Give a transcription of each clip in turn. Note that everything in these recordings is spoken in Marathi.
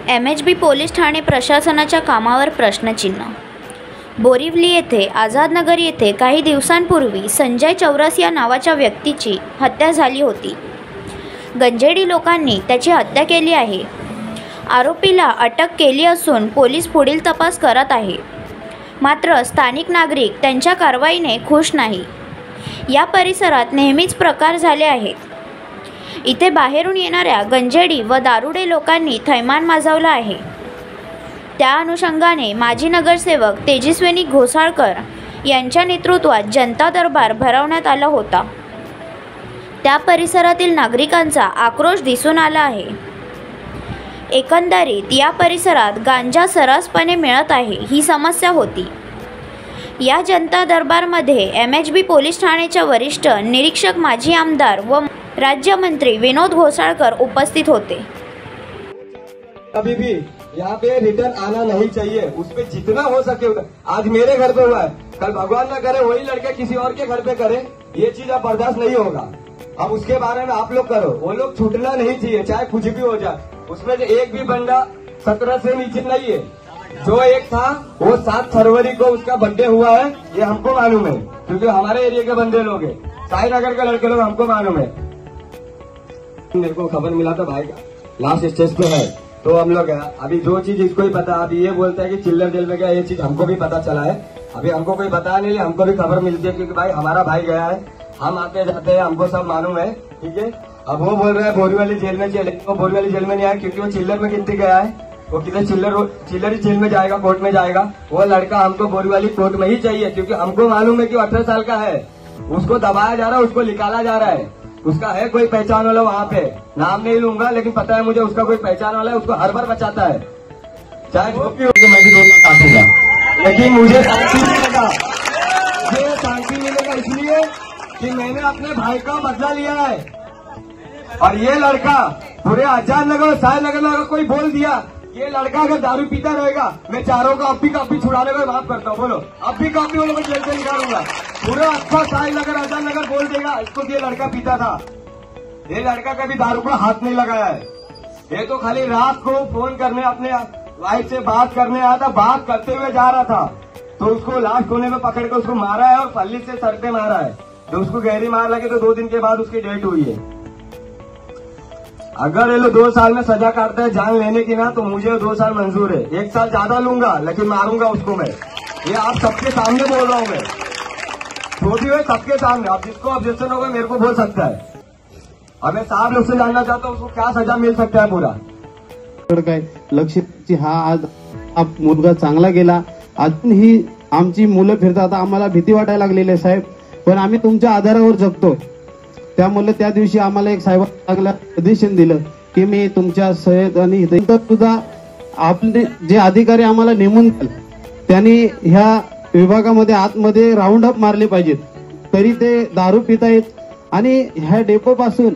MHB पोलीस ठाणे प्रशासनाच्या कामावर प्रश्नचिन्ह। बोरिवली येथे आझादनगर येथे काही दिवसांपूर्वी संजय चौरस या नावाच्या व्यक्तीची हत्या झाली होती। गंजेडी लोकांनी त्याची हत्या केली आहे। आरोपीला अटक केली असून पोलीस पुढील तपास करत आहे। मात्र स्थानिक नागरिक त्यांच्या कारवाईने खुश नाही। या परिसरात नेहमीच प्रकार झाले आहेत। इथे बाहेरून येणाऱ्या गंजेडी व दारुडे लोकांनी थैमान माजवला आहे। त्या अनुषंगाने माजी नगरसेवक तेजस्विनी घोसाळकर यांच्या नेतृत्वात जनता दरबार भरवण्यात आला होता। त्या परिसरातील नागरिकांचा आक्रोश दिसून आला आहे। एकंदरीत या परिसरात गांजा सर्रासपणे मिळत आहे ही समस्या होती। या जनता दरबारमध्ये MHB पोलीस ठाण्याचे वरिष्ठ निरीक्षक माजी आमदार व राज्यमंत्री विनोद घोसाळकर उपस्थित होते। कभी भी यहाँ पे रिटर्न आना नहीं चाहिए, उसपे जितना हो सके। आज मेरे घर पे हुआ है, कल भगवान ना करे वही लड़के किसी और के घर पे करे, ये चीज अब बर्दाश्त नहीं होगा। अब उसके बारे में आप लोग करो, वो लोग छूटना नहीं चाहिए, चाहे कुछ भी हो जाए। उसमें जो एक भी बंदा 17 से नीचे नहीं है। जो एक था वो 7 फरवरी को उसका बर्थडे हुआ है, ये हमको मालूम है, क्योंकि हमारे एरिया के बंदे लोग हैं, साई नगर के लड़के लोग, हमको मालूम है। मेरे को खबर मिला था भाई लास्ट स्टेज पे है, तो हम लोग अभी जो चीज इसको ही पता, अभी ये बोलता है कि चिल्लर जेल में गया, ये चीज हमको भी पता चला है। अभी हमको कोई बताया नहीं, हमको भी खबर मिलती है, क्योंकि भाई हमारा भाई गया है, हम आते जाते हैं, हमको सब मालूम है। ठीक है, अब वो बोल रहा है बोरीवली जेल में चले, वो बोरीवली जेल में नहीं आया क्योंकि वो चिल्लर में गिनती गया है। वो किधर चिल्लर ही जेल में जाएगा, कोर्ट में जाएगा। वो लड़का हमको बोरीवली कोर्ट में ही चाहिए, क्योंकि हमको मालूम है कि 18 साल का है, उसको दबाया जा रहा है, उसको निकाला जा रहा है। उसका है कोई पहचान वाला वहाँ पे, नाम नहीं लूंगा, लेकिन पता है मुझे उसका कोई पहचान वाला है, उसको हर बार बचाता है, चाहे जो भी हो। मैं भी दोनों काटूंगा, लेकिन मुझे शांति मिलेगा। मुझे शांति मिलेगा इसलिए कि मैंने अपने भाई का बदला लिया है। और ये लड़का पूरे आजादनगर सायनगर में अगर कोई बोल दिया, ये लड़का अगर दारू पीता रहेगा, मैं चारों को अब भी छुड़ाने को माफ करता हूँ। बोलो अब भी वो लोग जेल से निकालूंगा। पूरा अच्छा सायनगर आजादनगर बोल देगा इसको कि ये लड़का पीता था। ये लड़का कभी दारू को हाथ नहीं लगाया है। ये तो खाली रात को फोन करने अपने वाइफ से बात करने आया था, बात करते हुए जा रहा था, तो उसको लास्ट कोने में पकड़ के उसको मारा है और फल्ली से सर पे मारा है। तो उसको गहरी मार लगी, तो 2 दिन के बाद उसकी डेथ हुई है। अगर ये लोग 2 साल में सजा काटता है जान लेने की ना, तो मुझे 2 साल मंजूर है। 1 साल ज्यादा लूंगा, लेकिन मारूंगा उसको मैं। ये आप सबके सामने बोल रहा हूँ मैं, छोटी हुए सबके सामने। आप जिसको ऑब्जेक्शन होगा मेरे को बोल सकता है। और मैं साहब लोग से जानना चाहता हूँ उसको क्या सजा मिल सकता है पूरा। काय लक्ष्य हा आज मुलगा चांगला गेला, अजूनही आमची मुलं फिरतात, आम्हाला भीती वाटायला लागलेली आहे साहेब, पण आम्ही तुमच्या आधारावर जगतो। त्यामुळे त्या दिवशी आम्हाला एक साहेब चांगलं सजेशन दिलं की मी तुमच्या सयद आणि सुद्धा आपले जे अधिकारी आम्हाला नेमून त्यांनी ह्या विभागामध्ये आतमध्ये राऊंड अप मारले पाहिजेत, तरी ते दारू पितायत। आणि ह्या डेपो पासून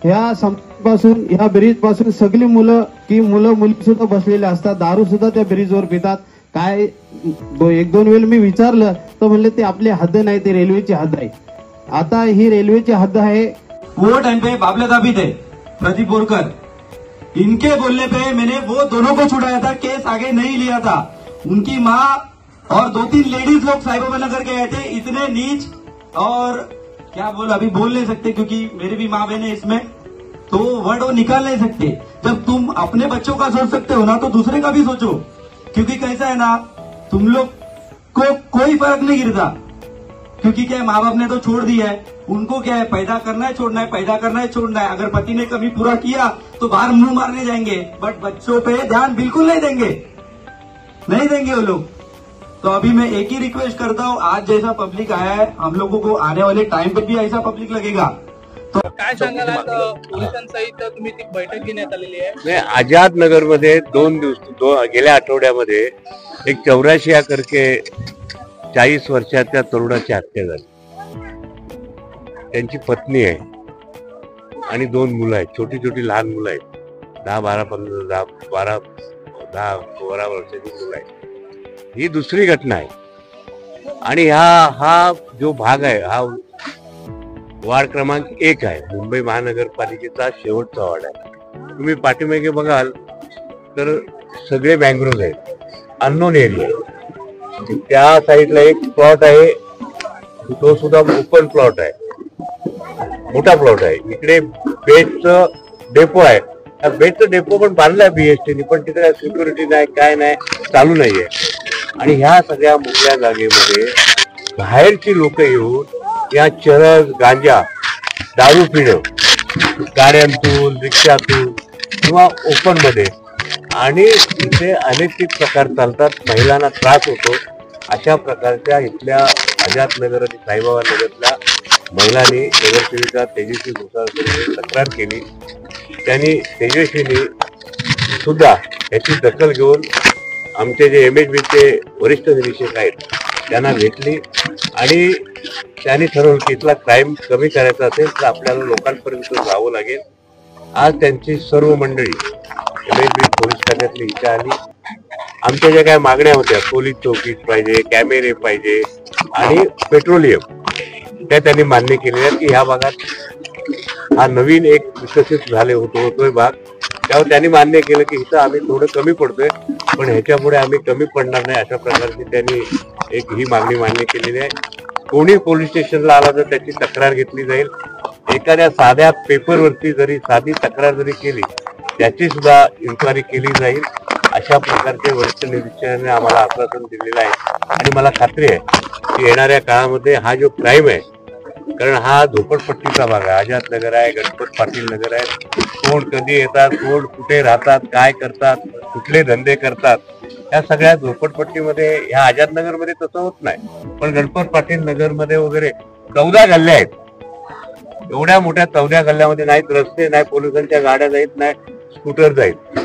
ह्या संपासून ह्या ब्रिज पासून सगळी मुलं मुली सुद्धा बसलेले असतात, दारू सुद्धा त्या ब्रिजवर पितात। काय 1-2 वेळ मी विचारलं तर म्हणले ते आपली हद्द नाही, ते रेल्वेची हद्द आहे। आता ही रेलवे हद है। वो टाइम पे बाबले दाबी थे प्रदीप बोरकर, इनके बोलने पे मैंने वो दोनों को छुड़ाया था, केस आगे नहीं लिया था। उनकी माँ और 2-3 लेडीज लोग साईबाबा नगर के गए थे। इतने नीच और क्या बोल अभी बोल नहीं सकते, क्योंकि मेरी भी माँ बहन है इसमें, तो वर्ड वो निकाल नहीं सकते। जब तुम अपने बच्चों का सोच सकते हो ना, तो दूसरे का भी सोचो। क्योंकि कैसा है ना, तुम लोग को कोई फर्क नहीं गिरता, क्योंकि क्या है, माँ बाप ने तो छोड़ दिया है, उनको क्या है, पैदा करना है छोड़ना है, पैदा करना है छोड़ना है। अगर पति ने कभी पूरा किया तो बाहर मुंह मारने जाएंगे, बट बच्चों पे ध्यान बिल्कुल नहीं देंगे वो लोग। तो अभी मैं एक ही रिक्वेस्ट करता हूँ, आज जैसा पब्लिक आया है, हम लोगों को आने वाले टाइम पे भी ऐसा पब्लिक लगेगा। तो काय सांगाल, पोलिसांसहित तुम्ही ती बैठक घेण्यात आलेली आहे? आझादनगर मध्ये 2 दिवस गेल्या आठवड्यामध्ये एक 84 करके 40 वर्षाच्या तरुणाची हत्या झाली। त्यांची पत्नी आहे आणि 2 मुलं आहेत, छोटी छोटी लहान मुलं आहेत, 10-12 वर्षाची मुलं आहेत। ही दुसरी घटना आहे। आणि हा जो भाग आहे हा वार्ड क्रमांक 1 आहे, मुंबई महानगरपालिकेचा शेवटचा वार्ड आहे। तुम्ही पाठीमागे बघाल तर सगळे मँग्रोव्ह आहेत, अननोन एरिया आहे. त्या साईडला एक प्लॉट आहे, तो सुद्धा ओपन प्लॉट आहे, मोठा प्लॉट आहे. इकडे बेटचं डेपो आहे, त्या बेटचं डेपो पण बांधलाय बीएसटीने, पण तिकडे सिक्युरिटी नाही, काय नाही, चालू नाहीये. आणि ह्या सगळ्या मोकळ्या जागेमध्ये बाहेरची लोक येऊन या चरस, गांजा, दारू पिणं, गाड्यांतून, रिक्षातून किंवा ओपन मध्ये, आणि इथे अनैतिक प्रकार चालतात, महिलांना त्रास होतो. अशा प्रकारच्या इथल्या आझादनगर आणि साईबाबा नगरच्या महिलांनी नगरसेविका तेजस्वी घोसाळकरकडे तक्रार केली. त्यांनी तेजस्वीने सुद्धा याची दखल घेऊन आमचे जे MHBचे वरिष्ठ निरीक्षक आहेत त्यांना भेटली आणि त्यांनी ठरवलं की इथला क्राईम कमी करायचा असेल तर आपल्याला लोकांपर्यंत जावं लागेल. आज त्यांची सर्व मंडळी MHB पोलीस खात्यातली इथे आली. आमच्या ज्या काय मागण्या होत्या, पोलीस चौकीत पाहिजे, कॅमेरे पाहिजे आणि पेट्रोलियम, त्या त्यांनी मान्य केलेल्या आहेत की ह्या भागात हा नवीन एक विकसित होतोय भाग. त्यावर त्यांनी मान्य केलं की इथं आम्ही थोडं कमी पडतोय, पण ह्याच्यापुढे आम्ही कमी पडणार नाही, अशा प्रकारची त्यांनी एक ही मागणी मान्य केलेली आहे. कोणी पोलीस स्टेशनला आला तर त्याची तक्रार घेतली जाईल. एखाद्या साध्या पेपरवरती जरी साधी तक्रार जरी केली त्याची सुद्धा इन्क्वायरी केली जाईल, अशा प्रकारचे वरिष्ठ निरीक्षकांनी आम्हाला आश्वासन दिलेलं आहे. आणि मला खात्री आहे की येणाऱ्या काळामध्ये हा जो क्राईम आहे, कारण हा झोपडपट्टीचा भाग आहे, आझादनगर आहे, गणपत पाटील नगर आहे, कोण कधी येतात, कोण कुठे राहतात, काय करतात, कुठले धंदे करतात, या सगळ्या झोपडपट्टीमध्ये ह्या आझादनगरमध्ये तसं होत नाही. पण गणपत पाटील नगरमध्ये वगैरे 14 गल्ल्या आहेत. एवढ्या मोठ्या 14 गल्ल्यामध्ये नाहीत रस्ते, नाही पोलिसांच्या गाड्या जाईत, नाही स्कूटर जाईत,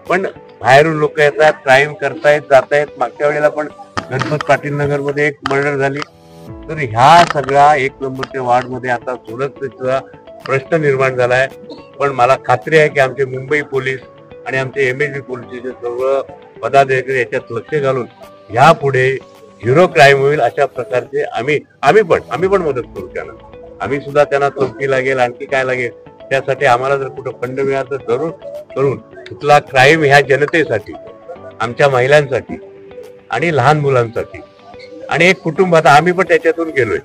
पण बाहेरून लोक येतात, क्राईम करतायत, जातायत. मागच्या वेळेला पण गणपत पाटील नगरमध्ये एक मर्डर झाली. तर ह्या सगळ्या 1 नंबरच्या वार्डमध्ये आता सुरक्षेचा प्रश्न निर्माण झालाय. पण मला खात्री आहे की आमचे मुंबई पोलीस आणि आमचे MHB पोलिसचे सर्व पदाधिकारी याच्यात लक्ष घालून यापुढे झिरो क्राईम होईल अशा प्रकारचे आम्ही पण मदत करू त्यांना. आम्ही सुद्धा त्यांना चौकी लागेल, आणखी काय लागेल, त्यासाठी आम्हाला जर कुठं फंड मिळाला तर जरूर करून कुठला क्राईम ह्या जनतेसाठी, आमच्या महिलांसाठी आणि लहान मुलांसाठी आणि एक कुटुंब, आता आम्ही पण त्याच्यातून गेलोय,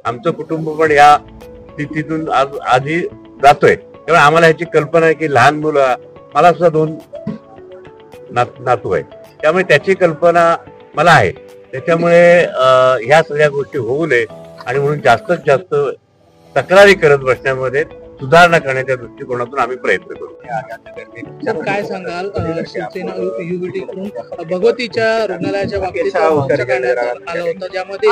आमचं कुटुंब पण या स्थितीतून आधी जातोय. त्यामुळे आम्हाला ह्याची कल्पना आहे की लहान मुलं, मला सुद्धा 2 नातू आहे, त्यामुळे त्याची कल्पना मला आहे. त्याच्यामुळे ह्या सगळ्या गोष्टी होऊ नये आणि म्हणून जास्तीत जास्त तक्रारी करत बसण्यामध्ये सुधारणा करण्याच्या दृष्टिकोनातून आम्ही प्रयत्न करू. तर काय सांगाल, शिवसेना युवतीकडून भगवतीच्या रुग्णालयाच्या बाबतीत मोर्चा काढण्यात आला होता, ज्यामध्ये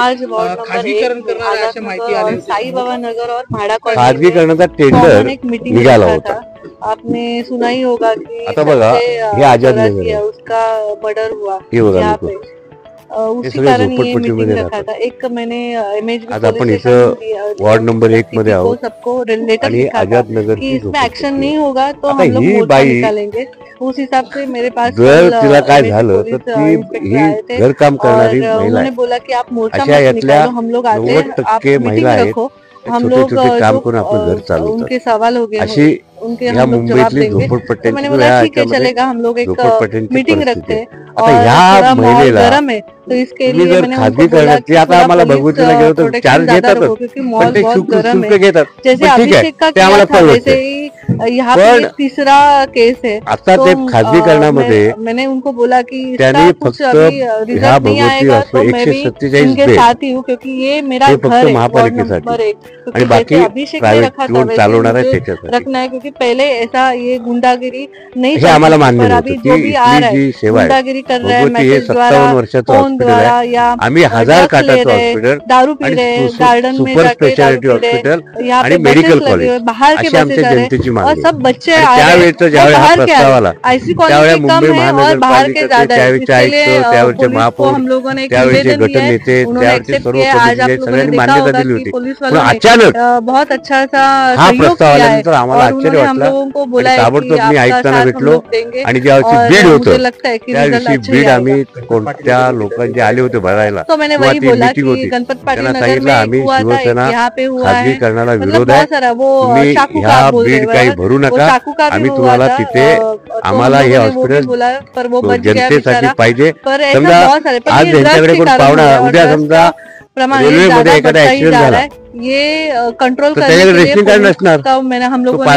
खाजगीकरण करणार अशी माहिती आली होती. साईबाबा नगर और भाड़ा खाजगीकरणाचा टेंडर निघाला होता. आपने सुना ही होगा कि आता बघा, हे आझादनगर है, उसका मर्डर हुआ यहाँ पे, उसी कारण ये मीटिंग रखा था. एक मैंने MHB आज आपण इथं वार्ड नंबर 1 मध्ये आहोत सबको लेटर आणि लिखा था आझादनगर कि इसमें एक्शन नहीं होगा तो आता हम लोग ही मोर्चा बाई निकालेंगे. उस हिसाब से मेरे पास जर कल तिला काय MHB झालं पुलिस तर ती इंस्पेक्टर आए ही थे घरकाम करणारी और महिला उन्होंने आहे. बोला कि आप मोर्चा अशा मत यातल्या निकालो, हम लोग आते हैं, 90% आप महिला मीटिंग आहेत, रखो, हम छोटे लोग छोटे काम जो, करून आपलं घर चालवतात. उनके सवाल हो गए अशी उनके ह्या हम लोग जवाब मुंबईतली देंगे. तो मैंने झोपडपट्ट्यांची बोला ठीक है, चलेगा, हम लोग एक झोपडपट्ट्यांची मीटिंग परिस्थिती रखते आहे. हैं. आता और ह्या थोड़ा माहौल महिलेला गरम है तो इसके तुम्ही लिए जर मैंने खाजगी उनको बोला करण्यात, कि ते आता थोड़ा आम्हाला पुलिस भगवतीला गेलो तर प्रोटेक्शन चार्ज ज्यादा घेतातच, रखो, क्योंकि पण माहौल ते बहुत गरम शुल्क है. घेतात. जैसे पण ठीक आहे, अभिषेक का ते आम्हाला किया था, परवडते. वैसे ही यहाँ पे पण ये तीसरा केस है. आता तो ते खाजगीकरणामध्ये मैंने उनको बोला कि त्यांनी इसका कुछ फक्त अभी ह्या रिजल्ट नहीं भगवती आएगा तो मैं भी 147 इनके बेड साथ ही हूँ, क्योंकि ये मेरा हे घर फक्त है वार्ड महापालिकेसाठी नंबर 1. आणि क्योंकि बाकी जैसे अभिषेक ने प्रायव्हेट रखा था कोण वैसे चालवणार आहे मुझे त्याच्यासाठी. रखना है, क्योंकि पहले ऐसा ये गुंडागिरी नहीं हे चलती आम्हाला थी, मान्य पर नव्हतं अभी की जो भी आ इथली रहा जी है सेवा आहे, गुंडागिरी कर रहे हैं, भगवती हे मैसेज 57 द्वारा, वर्षाचं फोन हॉस्पिटल द्वारा आहे. या आम्ही 1000 ड्रग्स ले खाटाचं रहे, हॉस्पिटल दारू पी आणि रहे, गार्डन में सुपर जाके दारू स्पेशालिटी पी रहे, हॉस्पिटल यहाँ आणि पे मेडिकल बसेस लगे कॉलेज, हुए, बाहर के अशी बसेस आमच्या आ रहे जनतेची और मागणी. सब बच्चे आणि आ रहे हैं, त्यावेळेचं वो ज्यावेळी हा बाहर के आ प्रस्ताव रहे आला हैं. ऐसी त्यावेळी कॉलेज कम मुंबई है और बाहर के महानगरपालिकेचे ज्यादा है. त्यावेळेचे इसके लिए आयुक्त, त्यावेळचे पुलिस को महापौर, हम लोगों ने एक त्यावेळचे निवेदन गट दिया है, नेते, उन्होंने त्यावेळचे एक्सेप्ट सर्व किया. आज प्रतिनिधी आप लोगों ने सगळ्यांनी देखा मान्यता होगा दिली कि होती. पुलिस पण वालों ने अचानक बहुत अच्छा सा हा सहयोग प्रस्ताव किया है आल्यानंतर आम्हाला और आश्चर्य उन्होंने हम वाटलं लोगों को आणि बोला है कि ताबडतोब मी आपका आयुक्तांना साथ हम भेटलो लोग देंगे आणि ज्यावेळी और बीड मुझे होतं लगता है कि त्या रिजल्ट दिवशी अच्छा ही बीड आम्ही आएगा. कोणत्या लोकांचे आले होते भरायला तो मैंने किंवा वही ती बोला मीटिंग कि होती, गणपत पाटिल त्यांना नगर सांगितलं में आम्ही हुआ था, एक शिवसेना यहाँ पे हुआ है, खाजगीकरणाला मतलब विरोध आहे, बहुत सारा वो तुम्ही शाखू ह्या का बोल बीड रहे काही नाही भरू नका, आम्ही तुम्हाला तिथे आम्हाला हे हॉस्पिटल जनतेसाठी पाहिजे. समजा आज यांच्याकडे कोण पाहुणा, उद्या समजा रेल्वेमध्ये एखादा ऍक्सिडेंट झाला, ये कंट्रोल तर त्याच्याकडे रेशनिंग कार्ड नसणार,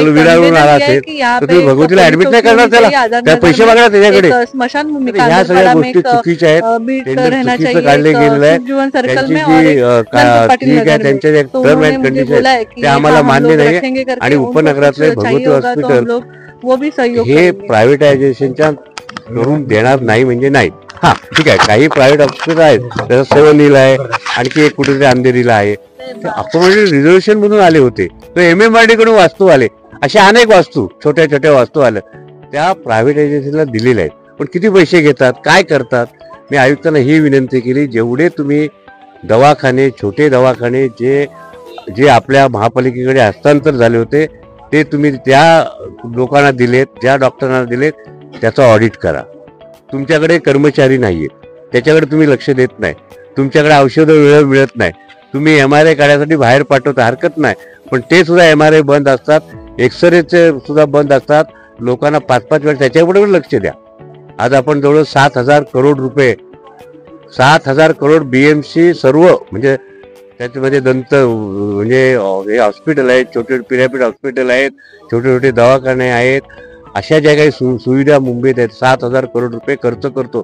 विराळून आला असेल तर तुम्ही भगवतीला ऍडमिट नाही करणार, त्याला पैसे मागणार त्याच्याकडे. ह्या सगळ्या गोष्टी चुकीच्या आहेत, टेंडर चुकीचं काढले गेलेलं आहे. त्यांची जी ठीक आहे त्यांच्या जे टर्म अँड कंडिशन ते आम्हाला मान्य नाही. आणि उपनगरातले भगवती हॉस्पिटल हे प्रायव्हेटायझेशनच्या करून देणार नाही म्हणजे नाही. हा ठीक आहे, काही प्रायव्हेट हॉस्पिटल आहेत, त्याचा सेवनीला आहे, आणखी एक कुठेतरी अंधेरीला आहे, ते अकोमोडेट रिझर्वेशन म्हणून आले होते, तर MMRD कडून वास्तू आले, अशा अनेक वास्तू छोट्या छोट्या वास्तू आल्या त्या प्रायव्हेटायझेशनला दिलेल्या आहेत. पण किती पैसे घेतात, काय करतात? मी आयुक्तांना ही विनंती केली, जेवढे तुम्ही दवाखाने, छोटे दवाखाने जे आपल्या महापालिकेकडे हस्तांतर झाले होते ते तुम्ही त्या लोकांना दिलेत, ज्या डॉक्टरांना दिलेत, त्याचं ऑडिट करा. तुमच्याकडे कर्मचारी नाहीये, त्याच्याकडे तुम्ही लक्ष देत नाही, तुमच्याकडे औषधं वेळ मिळत नाही, तुम्ही MRI काढण्यासाठी बाहेर पाठवता, हरकत नाही, पण ते सुद्धा MRI बंद असतात, एक्सरेचे सुद्धा बंद असतात, लोकांना 5-5 वेळ त्याच्याबरोबर लक्ष द्या. आज आपण जवळ 7,000 करोड रुपये, 7,000 करोड BMC सर्व म्हणजे त्याच्यामध्ये दंत म्हणजे हे हॉस्पिटल आहेत, छोटे पिरामिड हॉस्पिटल आहेत, छोटे छोटे दवाखाने आहेत, अशा ज्या काही सुविधा मुंबईत आहेत, 7,000 करोड रुपये खर्च करतो,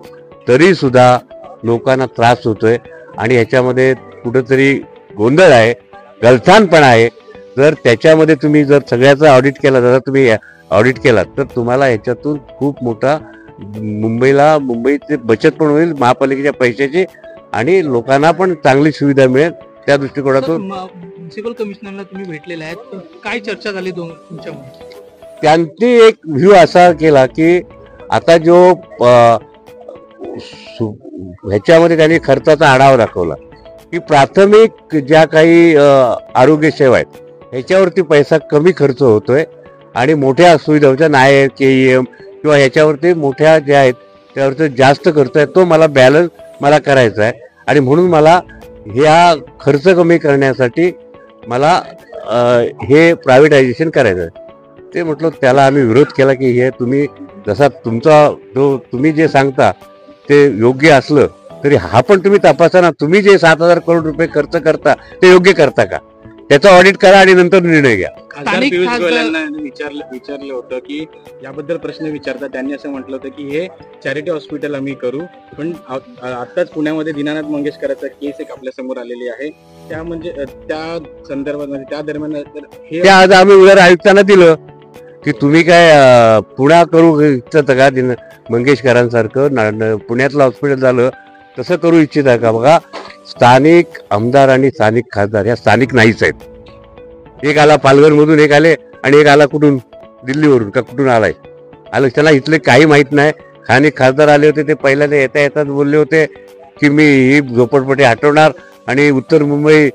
तरी सुद्धा लोकांना त्रास होतोय. आणि ह्याच्यामध्ये कुठंतरी गोंधळ आहे, गलथानपणा आहे. जर त्याच्यामध्ये तुम्ही जर सगळ्याचा ऑडिट केला, जर तुम्ही ऑडिट केलात तर तुम्हाला ह्याच्यातून खूप मोठा मुंबईची बचत पण होईल, महापालिकेच्या पैशाची, आणि लोकांना पण चांगली सुविधा मिळेल. त्या दृष्टिकोनातून म्युन्सिपल कमिशनरला तुम्ही भेटलेले आहेत, काय चर्चा झाली तुमच्यामध्ये? त्यांनी एक व्ह्यू असा केला की आता जो ह्याच्यामध्ये त्यांनी खर्चाचा आढावा दाखवला की प्राथमिक ज्या काही आरोग्य सेवा आहेत ह्याच्यावरती पैसा कमी खर्च होतोय आणि मोठ्या सुविधा होत्या नायर KEM किंवा ह्याच्यावरती मोठ्या ज्या आहेत त्यावरती जास्त खर्च आहे. तो मला बॅलन्स मला करायचा आहे आणि म्हणून मला ह्या खर्च कमी करण्यासाठी मला हे प्रायव्हेटायझेशन करायचं आहे. ते म्हटलं त्याला आम्ही विरोध केला की हे तुम्ही जसा तुमचा जो तुम्ही जे सांगता ते योग्य असलं तरी हा पण तुम्ही तपासा ना, तुम्ही जे 7,000 करोड रुपये खर्च करता ते योग्य करता का, त्याचं ऑडिट करा आणि नंतर निर्णय घ्या. पियुष गोयल यांना विचारलं होतं की याबद्दल प्रश्न विचारता, त्यांनी असं म्हटलं होतं की हे चॅरिटी हॉस्पिटल आम्ही करू, पण आताच पुण्यामध्ये दीनानाथ मंगेशकरांचा केस एक आपल्या समोर आलेली आहे, त्या म्हणजे त्या संदर्भात म्हणजे त्या दरम्यान हे आज आम्ही उद्या आयुक्तांना दिलं की तुम्ही काय पुण्या करू इच्छिता का, मंगेशकरांसारखं पुण्यातलं हॉस्पिटल झालं तसं करू इच्छिता का? बघा, स्थानिक आमदार आणि स्थानिक खासदार ह्या स्थानिक नाहीच आहेत. एक आला पालघरमधून, एक आले आणि एक आला कुठून, दिल्लीवरून का कुठून आलाय, आलं त्याला इथले काही माहित नाही. स्थानिक खासदार आले होते, ते पहिल्यांदा येता येतात बोलले होते की मी ही झोपडपट्टी हटवणार आणि उत्तर मुंबई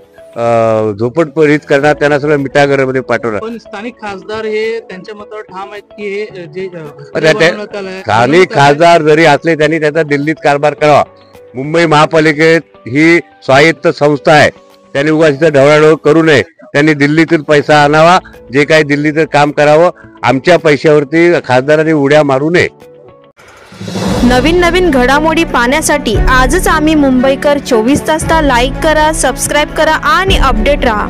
झोपडपट्टीत करणार, त्यांना सगळं मिठागरामध्ये पाठवणार. पण स्थानिक खासदार हे त्यांच्या मतावर ठाम आहेत की हे जे स्थानिक खासदार जरी असले त्यांनी त्याचा दिल्लीत कारभार करावा. मुंबई महापालिकेत ही स्वायत्त संस्था आहे, त्यांनी उगाच इथं ढवळाढवळ करू नये. त्यांनी दिल्लीतून पैसा आणावा, जे काही दिल्लीचं काम करावं. आमच्या पैशावरती खासदारांनी उड्या मारू नये. नवीन घडामोडी पाहण्यासाठी आजच आम्ही मुंबईकर 24 तासला लाईक करा, सबस्क्राईब करा आणि अपडेट रहा.